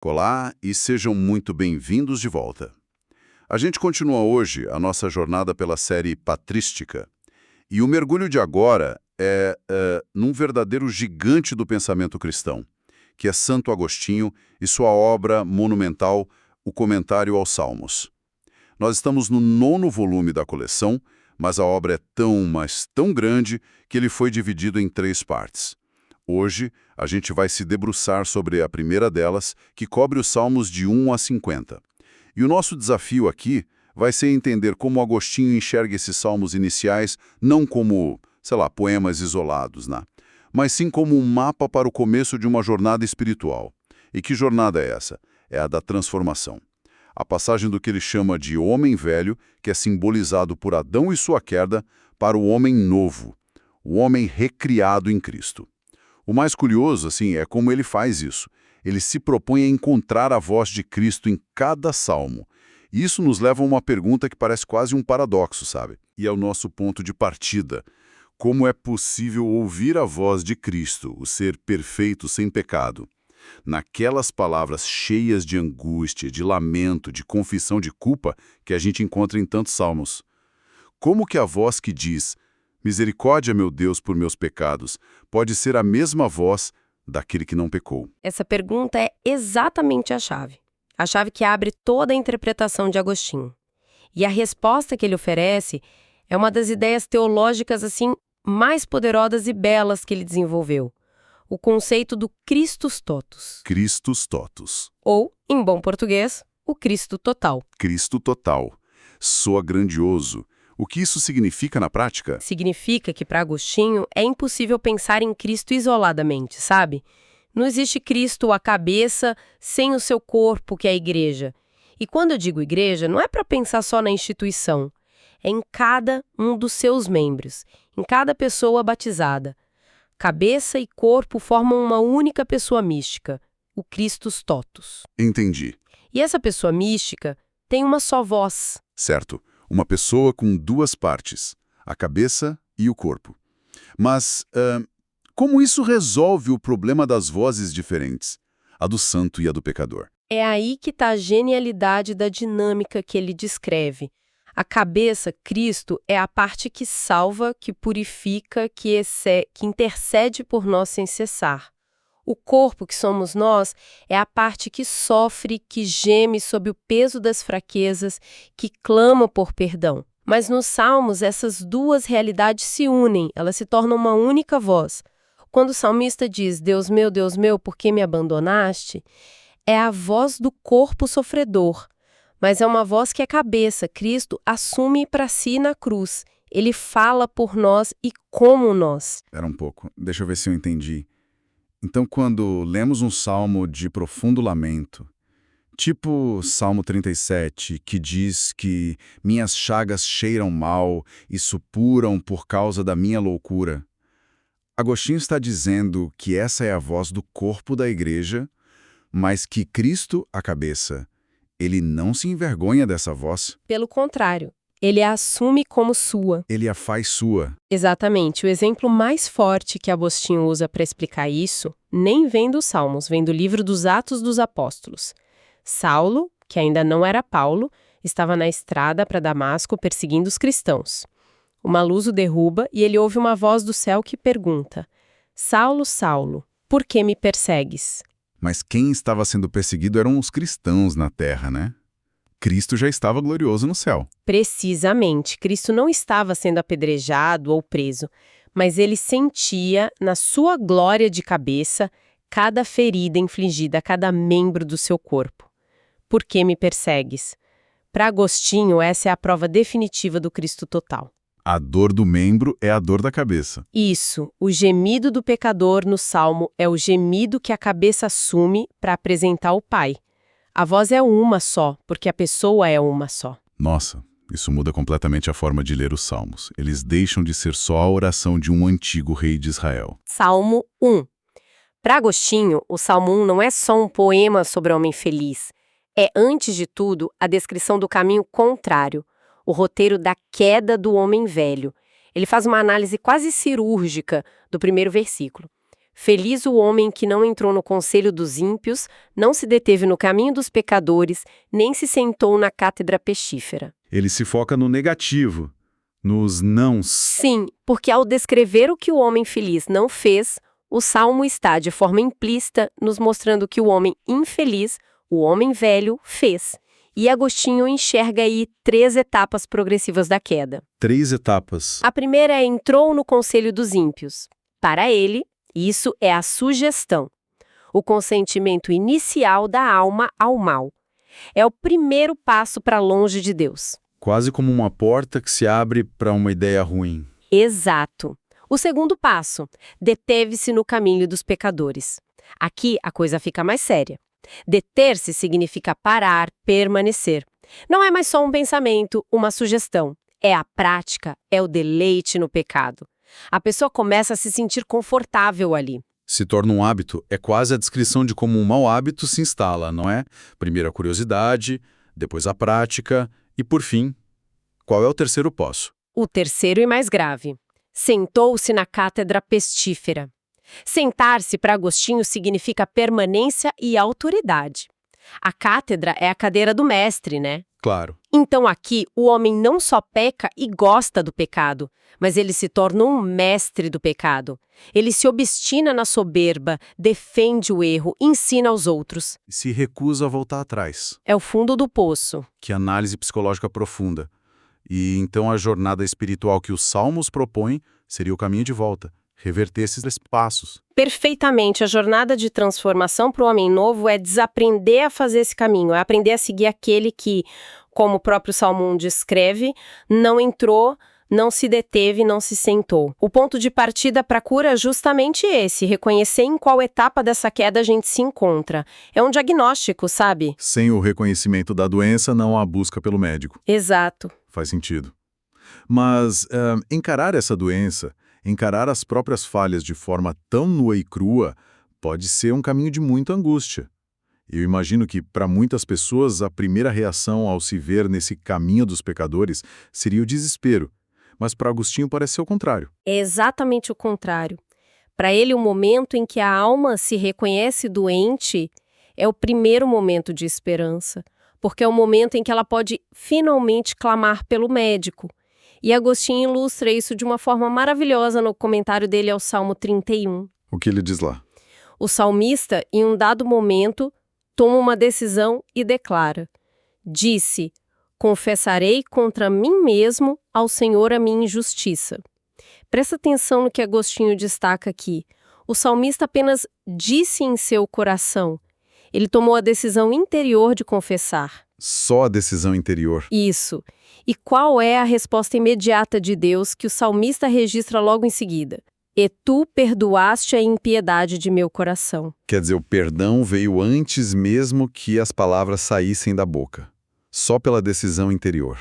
Olá e sejam muito bem-vindos de volta. A gente continua hoje a nossa jornada pela série Patrística. E o mergulho de agora é num verdadeiro gigante do pensamento cristão, que é Santo Agostinho e sua obra monumental, o Comentário aos Salmos. Nós estamos no 9º volume da coleção, mas a obra é tão, mas tão grande que ele foi dividido em 3 partes. Hoje, a gente vai se debruçar sobre a primeira delas, que cobre os Salmos de 1 a 50. E o nosso desafio aqui vai ser entender como Agostinho enxerga esses salmos iniciais não como, poemas isolados, né? Mas sim como um mapa para o começo de uma jornada espiritual. E que jornada é essa? É a da transformação. A passagem do que ele chama de homem velho, que é simbolizado por Adão e sua queda, para o homem novo, o homem recriado em Cristo. O mais curioso, é como ele faz isso. Ele se propõe a encontrar a voz de Cristo em cada salmo. E isso nos leva a uma pergunta que parece quase um paradoxo, sabe? E é o nosso ponto de partida. Como é possível ouvir a voz de Cristo, o ser perfeito sem pecado? Naquelas palavras cheias de angústia, de lamento, de confissão de culpa que a gente encontra em tantos salmos. Como que a voz que diz "Misericórdia, meu Deus, por meus pecados", pode ser a mesma voz daquele que não pecou? Essa pergunta é exatamente a chave que abre toda a interpretação de Agostinho. E a resposta que ele oferece é uma das ideias teológicas mais poderosas e belas que ele desenvolveu. O conceito do Christus totus. Christus totus. Ou, em bom português, o Cristo total. Cristo total. Soa grandioso. O que isso significa na prática? Significa que, para Agostinho, é impossível pensar em Cristo isoladamente, sabe? Não existe Cristo, a cabeça, sem o seu corpo, que é a igreja. E quando eu digo igreja, não é para pensar só na instituição. É em cada um dos seus membros, em cada pessoa batizada. Cabeça e corpo formam uma única pessoa mística, o Christus totus. Entendi. E essa pessoa mística tem uma só voz. Certo. Uma pessoa com 2 partes, a cabeça e o corpo. Mas como isso resolve o problema das vozes diferentes, a do santo e a do pecador? É aí que está a genialidade da dinâmica que ele descreve. A cabeça, Cristo, é a parte que salva, que purifica, que intercede por nós sem cessar. O corpo, que somos nós, é a parte que sofre, que geme sob o peso das fraquezas, que clama por perdão. Mas nos Salmos, essas 2 realidades se unem, elas se tornam uma única voz. Quando o salmista diz, Deus meu, por que me abandonaste?", é a voz do corpo sofredor. Mas é uma voz que a cabeça, Cristo, assume para si na cruz. Ele fala por nós e como nós. Espera um pouco, deixa eu ver se eu entendi. Então, quando lemos um salmo de profundo lamento, tipo Salmo 37, que diz que minhas chagas cheiram mal e supuram por causa da minha loucura, Agostinho está dizendo que essa é a voz do corpo da igreja, mas que Cristo, a cabeça, ele não se envergonha dessa voz. Pelo contrário, ele a assume como sua. Ele a faz sua. Exatamente. O exemplo mais forte que Agostinho usa para explicar isso nem vem dos Salmos, vem do livro dos Atos dos Apóstolos. Saulo, que ainda não era Paulo, estava na estrada para Damasco perseguindo os cristãos. Uma luz o derruba e ele ouve uma voz do céu que pergunta: "Saulo, Saulo, por que me persegues?" Mas quem estava sendo perseguido eram os cristãos na terra, né? Cristo já estava glorioso no céu. Precisamente, Cristo não estava sendo apedrejado ou preso, mas ele sentia, na sua glória de cabeça, cada ferida infligida a cada membro do seu corpo. Por que me persegues? Para Agostinho, essa é a prova definitiva do Cristo total. A dor do membro é a dor da cabeça. Isso, o gemido do pecador no Salmo é o gemido que a cabeça assume para apresentar ao Pai. A voz é uma só, porque a pessoa é uma só. Nossa, isso muda completamente a forma de ler os salmos. Eles deixam de ser só a oração de um antigo rei de Israel. Salmo 1. Para Agostinho, o Salmo 1 não é só um poema sobre o homem feliz. É, antes de tudo, a descrição do caminho contrário, o roteiro da queda do homem velho. Ele faz uma análise quase cirúrgica do primeiro versículo. Feliz o homem que não entrou no conselho dos ímpios, não se deteve no caminho dos pecadores, nem se sentou na cátedra pestífera. Ele se foca no negativo, nos nãos. Sim, porque ao descrever o que o homem feliz não fez, o Salmo está, de forma implícita, nos mostrando que o homem infeliz, o homem velho, fez. E Agostinho enxerga aí 3 etapas progressivas da queda. 3 etapas. A primeira é entrou no conselho dos ímpios. Para ele, isso é a sugestão, o consentimento inicial da alma ao mal. É o primeiro passo para longe de Deus. Quase como uma porta que se abre para uma ideia ruim. Exato. O segundo passo, deteve-se no caminho dos pecadores. Aqui a coisa fica mais séria. Deter-se significa parar, permanecer. Não é mais só um pensamento, uma sugestão. É a prática, é o deleite no pecado. A pessoa começa a se sentir confortável ali. Se torna um hábito, é quase a descrição de como um mau hábito se instala, não é? Primeiro a curiosidade, depois a prática e, por fim, qual é o terceiro passo? O terceiro e mais grave. Sentou-se na cátedra pestífera. Sentar-se para Agostinho significa permanência e autoridade. A cátedra é a cadeira do mestre, né? Claro. Então aqui o homem não só peca e gosta do pecado, mas ele se torna um mestre do pecado. Ele se obstina na soberba, defende o erro, ensina aos outros. Se recusa a voltar atrás. É o fundo do poço. Que análise psicológica profunda. E então a jornada espiritual que os Salmos propõem seria o caminho de volta, reverter esses passos. Perfeitamente, a jornada de transformação para o homem novo é desaprender a fazer esse caminho, é aprender a seguir aquele que, como o próprio Salmo 1 descreve, não entrou, não se deteve, não se sentou. O ponto de partida para a cura é justamente esse, reconhecer em qual etapa dessa queda a gente se encontra. É um diagnóstico, sabe? Sem o reconhecimento da doença, não há busca pelo médico. Exato. Faz sentido. Mas encarar essa doença, encarar as próprias falhas de forma tão nua e crua, pode ser um caminho de muita angústia. Eu imagino que, para muitas pessoas, a primeira reação ao se ver nesse caminho dos pecadores seria o desespero. Mas para Agostinho parece ser o contrário. É exatamente o contrário. Para ele, o momento em que a alma se reconhece doente é o primeiro momento de esperança, porque é o momento em que ela pode finalmente clamar pelo médico. E Agostinho ilustra isso de uma forma maravilhosa no comentário dele ao Salmo 31. O que ele diz lá? O salmista, em um dado momento, toma uma decisão e declara: disse, confessarei contra mim mesmo ao Senhor a minha injustiça. Presta atenção no que Agostinho destaca aqui. O salmista apenas disse em seu coração. Ele tomou a decisão interior de confessar. Só a decisão interior. Isso. E qual é a resposta imediata de Deus que o salmista registra logo em seguida? E tu perdoaste a impiedade de meu coração. Quer dizer, o perdão veio antes mesmo que as palavras saíssem da boca. Só pela decisão interior.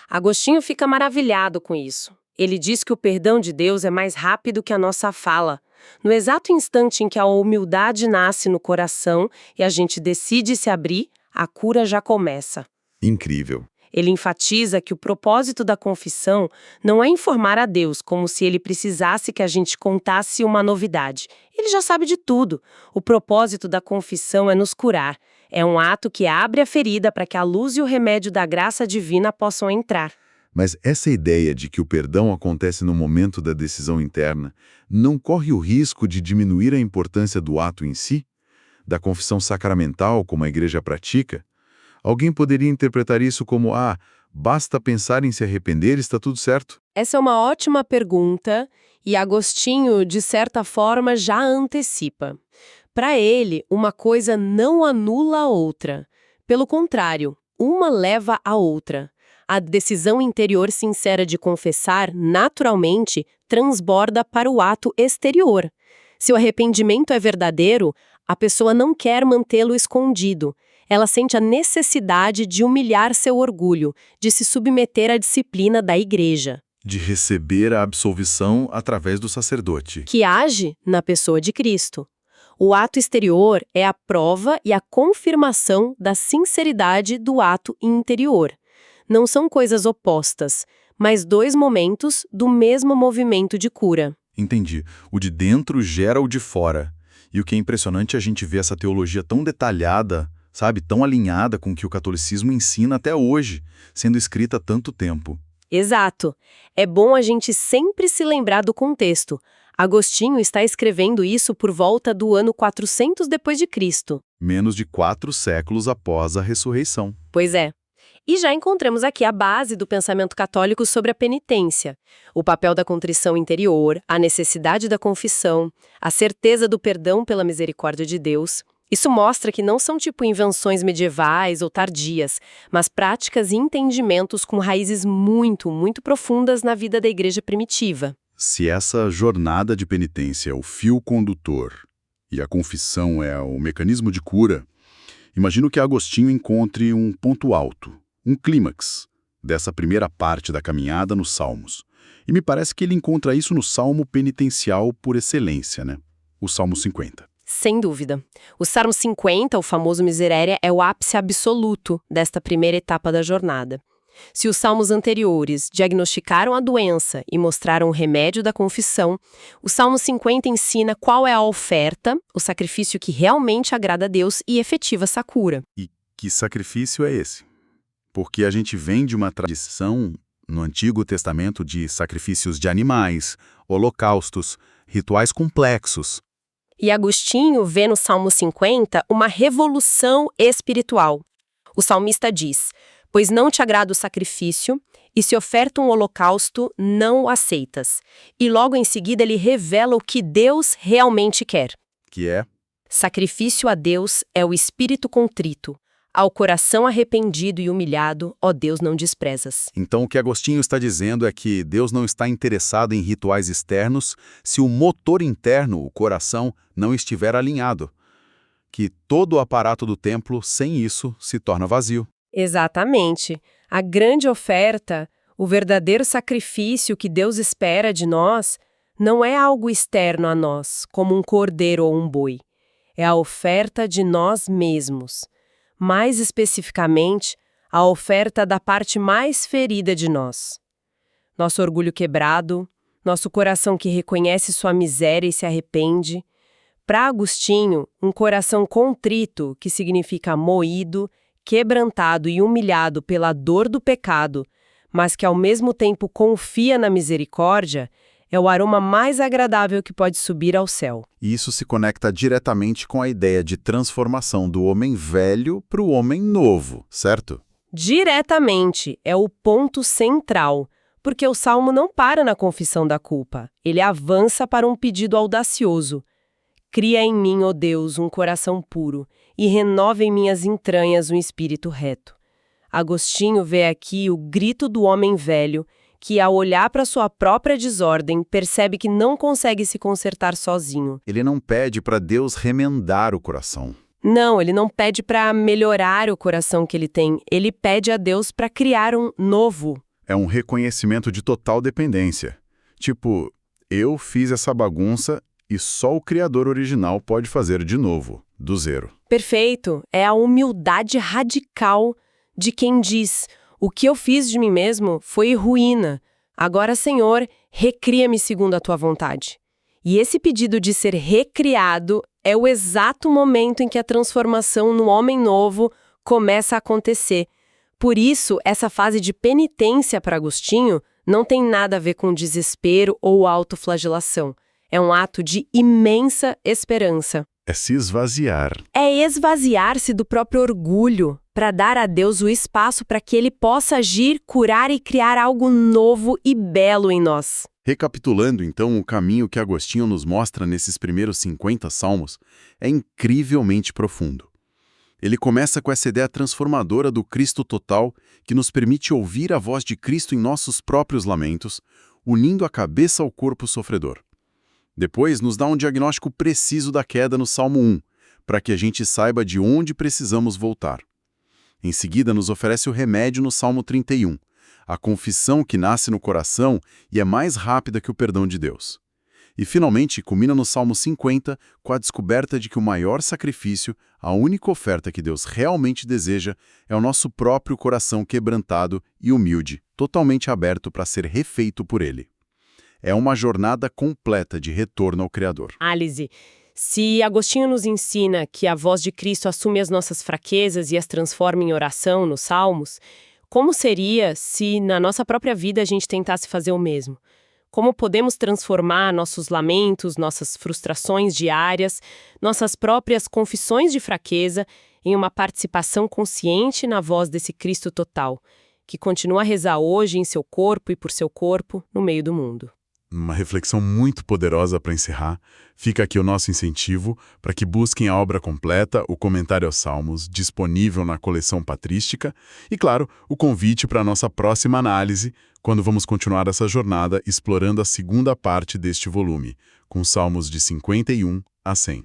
Agostinho fica maravilhado com isso. Ele diz que o perdão de Deus é mais rápido que a nossa fala. No exato instante em que a humildade nasce no coração e a gente decide se abrir, a cura já começa. Incrível. Ele enfatiza que o propósito da confissão não é informar a Deus como se ele precisasse que a gente contasse uma novidade. Ele já sabe de tudo. O propósito da confissão é nos curar. É um ato que abre a ferida para que a luz e o remédio da graça divina possam entrar. Mas essa ideia de que o perdão acontece no momento da decisão interna não corre o risco de diminuir a importância do ato em si? Da confissão sacramental, como a igreja pratica? Alguém poderia interpretar isso como, basta pensar em se arrepender e está tudo certo? Essa é uma ótima pergunta e Agostinho, de certa forma, já antecipa. Para ele, uma coisa não anula a outra. Pelo contrário, uma leva a outra. A decisão interior sincera de confessar, naturalmente, transborda para o ato exterior. Se o arrependimento é verdadeiro, a pessoa não quer mantê-lo escondido. Ela sente a necessidade de humilhar seu orgulho, de se submeter à disciplina da igreja. De receber a absolvição através do sacerdote. Que age na pessoa de Cristo. O ato exterior é a prova e a confirmação da sinceridade do ato interior. Não são coisas opostas, mas 2 momentos do mesmo movimento de cura. Entendi. O de dentro gera o de fora. E o que é impressionante é a gente ver essa teologia tão detalhada, sabe, tão alinhada com o que o catolicismo ensina até hoje, sendo escrita há tanto tempo. Exato. É bom a gente sempre se lembrar do contexto. Agostinho está escrevendo isso por volta do ano 400 depois de Cristo. Menos de 4 séculos após a ressurreição. Pois é. E já encontramos aqui a base do pensamento católico sobre a penitência, o papel da contrição interior, a necessidade da confissão, a certeza do perdão pela misericórdia de Deus. Isso mostra que não são tipo invenções medievais ou tardias, mas práticas e entendimentos com raízes muito, muito profundas na vida da igreja primitiva. Se essa jornada de penitência é o fio condutor e a confissão é o mecanismo de cura, imagino que Agostinho encontre um ponto alto, um clímax, dessa primeira parte da caminhada nos Salmos. E me parece que ele encontra isso no Salmo penitencial por excelência, né? O Salmo 50. Sem dúvida. O Salmo 50, o famoso Miserere, é o ápice absoluto desta primeira etapa da jornada. Se os salmos anteriores diagnosticaram a doença e mostraram o remédio da confissão, o Salmo 50 ensina qual é a oferta, o sacrifício que realmente agrada a Deus e efetiva essa cura. E que sacrifício é esse? Porque a gente vem de uma tradição no Antigo Testamento de sacrifícios de animais, holocaustos, rituais complexos. E Agostinho vê no Salmo 50 uma revolução espiritual. O salmista diz: "Pois não te agrada o sacrifício, e se oferta um holocausto, não o aceitas." E logo em seguida ele revela o que Deus realmente quer. Que é? Sacrifício a Deus é o espírito contrito. Ao coração arrependido e humilhado, ó Deus, não desprezas. Então o que Agostinho está dizendo é que Deus não está interessado em rituais externos se o motor interno, o coração, não estiver alinhado. Que todo o aparato do templo, sem isso, se torna vazio. Exatamente. A grande oferta, o verdadeiro sacrifício que Deus espera de nós, não é algo externo a nós, como um cordeiro ou um boi. É a oferta de nós mesmos. Mais especificamente, a oferta da parte mais ferida de nós. Nosso orgulho quebrado, nosso coração que reconhece sua miséria e se arrepende. Para Agostinho, um coração contrito, que significa moído, quebrantado e humilhado pela dor do pecado, mas que ao mesmo tempo confia na misericórdia, é o aroma mais agradável que pode subir ao céu. E isso se conecta diretamente com a ideia de transformação do homem velho para o homem novo, certo? Diretamente, é o ponto central, porque o Salmo não para na confissão da culpa, ele avança para um pedido audacioso. Cria em mim, ó Deus, um coração puro, e renova em minhas entranhas um espírito reto. Agostinho vê aqui o grito do homem velho, que ao olhar para sua própria desordem, percebe que não consegue se consertar sozinho. Ele não pede para Deus remendar o coração. Não, ele não pede para melhorar o coração que ele tem, ele pede a Deus para criar um novo. É um reconhecimento de total dependência. Tipo, eu fiz essa bagunça e só o Criador original pode fazer de novo, do zero. Perfeito, é a humildade radical de quem diz: o que eu fiz de mim mesmo foi ruína. Agora, Senhor, recria-me segundo a tua vontade. E esse pedido de ser recriado é o exato momento em que a transformação no homem novo começa a acontecer. Por isso, essa fase de penitência para Agostinho não tem nada a ver com desespero ou autoflagelação. É um ato de imensa esperança. É se esvaziar. É esvaziar-se do próprio orgulho para dar a Deus o espaço para que Ele possa agir, curar e criar algo novo e belo em nós. Recapitulando, então, o caminho que Agostinho nos mostra nesses primeiros 50 salmos é incrivelmente profundo. Ele começa com essa ideia transformadora do Cristo total que nos permite ouvir a voz de Cristo em nossos próprios lamentos, unindo a cabeça ao corpo sofredor. Depois, nos dá um diagnóstico preciso da queda no Salmo 1, para que a gente saiba de onde precisamos voltar. Em seguida, nos oferece o remédio no Salmo 31, a confissão que nasce no coração e é mais rápida que o perdão de Deus. E, finalmente, culmina no Salmo 50 com a descoberta de que o maior sacrifício, a única oferta que Deus realmente deseja, é o nosso próprio coração quebrantado e humilde, totalmente aberto para ser refeito por Ele. É uma jornada completa de retorno ao Criador. Análise. Se Agostinho nos ensina que a voz de Cristo assume as nossas fraquezas e as transforma em oração nos Salmos, como seria se na nossa própria vida a gente tentasse fazer o mesmo? Como podemos transformar nossos lamentos, nossas frustrações diárias, nossas próprias confissões de fraqueza em uma participação consciente na voz desse Cristo total, que continua a rezar hoje em seu corpo e por seu corpo no meio do mundo? Uma reflexão muito poderosa para encerrar. Fica aqui o nosso incentivo para que busquem a obra completa, o Comentário aos Salmos, disponível na coleção patrística, e, claro, o convite para a nossa próxima análise, quando vamos continuar essa jornada explorando a segunda parte deste volume, com salmos de 51 a 100.